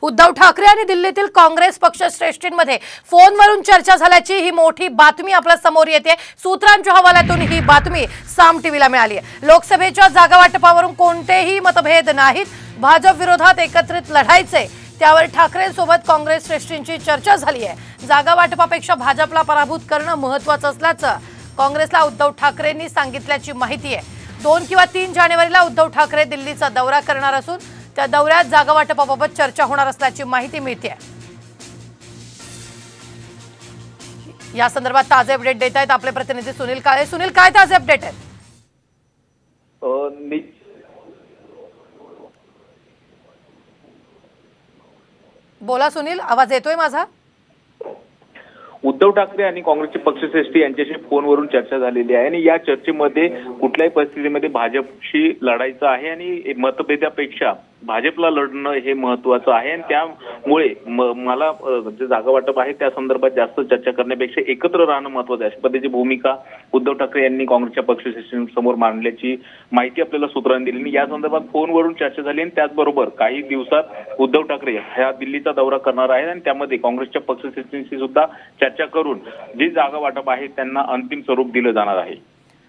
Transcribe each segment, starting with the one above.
उद्धव ठाकरे आणि दिल्लीतील काँग्रेस पक्षश्रेष्ठींमध्ये फोनवरून चर्चा झाल्याची ही मोठी बातमी आपल्या समोर येते। सूत्रांच्या हवाल्यातून ही बातमी साम टीव्हीला मिळाली आहे। लोकसभेच्या जागा वाटपावरून कोणतेही मतभेद नाहीत, भाजप विरोधात एकत्रित लढायचे त्यावर ठाकरेंसोबत काँग्रेस श्रेष्ठींची चर्चा झाली आहे। जागा वाटपापेक्षा भाजपला पराभूत करणं महत्त्वाचं असल्याचं काँग्रेसला उद्धव ठाकरेंनी सांगितल्याची माहिती आहे। 2 किंवा 3 जानेवारीला उद्धव ठाकरे दिल्लीचा दौरा करणार असून त्या दौऱ्यात जागा वाटपाबाबत चर्चा होणार असल्याची माहिती मिळते। या संदर्भात ताजे अपडेट देत आहेत आपले प्रतिनिधी सुनील काळे। सुनील, काय ताजे अपडेट आहेत? बोला सुनील, आवाज येतोय माझा? उद्धव ठाकरे आणि काँग्रेसचे पक्षश्रेष्ठी यांच्याशी फोनवरून चर्चा झालेली आहे आणि या चर्चेमध्ये कुठल्याही परिस्थितीमध्ये भाजपशी लढायचं आहे आणि मतभेदापेक्षा भाजपला लढणं हे महत्त्वाचं आहे आणि त्यामुळे मला जे जागा वाटप आहे त्या संदर्भात जास्त चर्चा करण्यापेक्षा एकत्र राहणं महत्त्वाचं आहे, अशा पद्धतीची भूमिका उद्धव ठाकरे यांनी काँग्रेसच्या पक्षश्रेष्ठींसमोर मांडल्याची माहिती आपल्याला सूत्रांनी दिली। या संदर्भात फोनवरून चर्चा झाली आणि त्याचबरोबर काही दिवसात उद्धव ठाकरे हा दिल्लीचा दौरा करणार आहेत आणि त्यामध्ये काँग्रेसच्या पक्षश्रेष्ठींशी सुद्धा चर्चा करून जी जागा वाटप आहे त्यांना अंतिम स्वरूप दिलं जाणार आहे।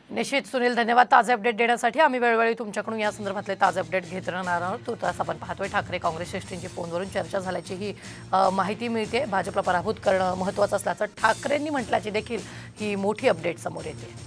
निश्चित सुनील, धन्यवाद ताजे अपडेट देण्यासाठी। आम्ही वेळोवेळी तुमच्याकडून या संदर्भातले ताजे अपडेट घेत राहणार आहोत। तोच आपण पाहतोय ठाकरे काँग्रेस श्रेष्ठींची फोनवरून चर्चा झाल्याची ही माहिती मिळते। भाजपला पराभूत करणं महत्त्वाचं असल्याचं ठाकरेंनी म्हटल्याची देखील ही मोठी अपडेट समोर येते।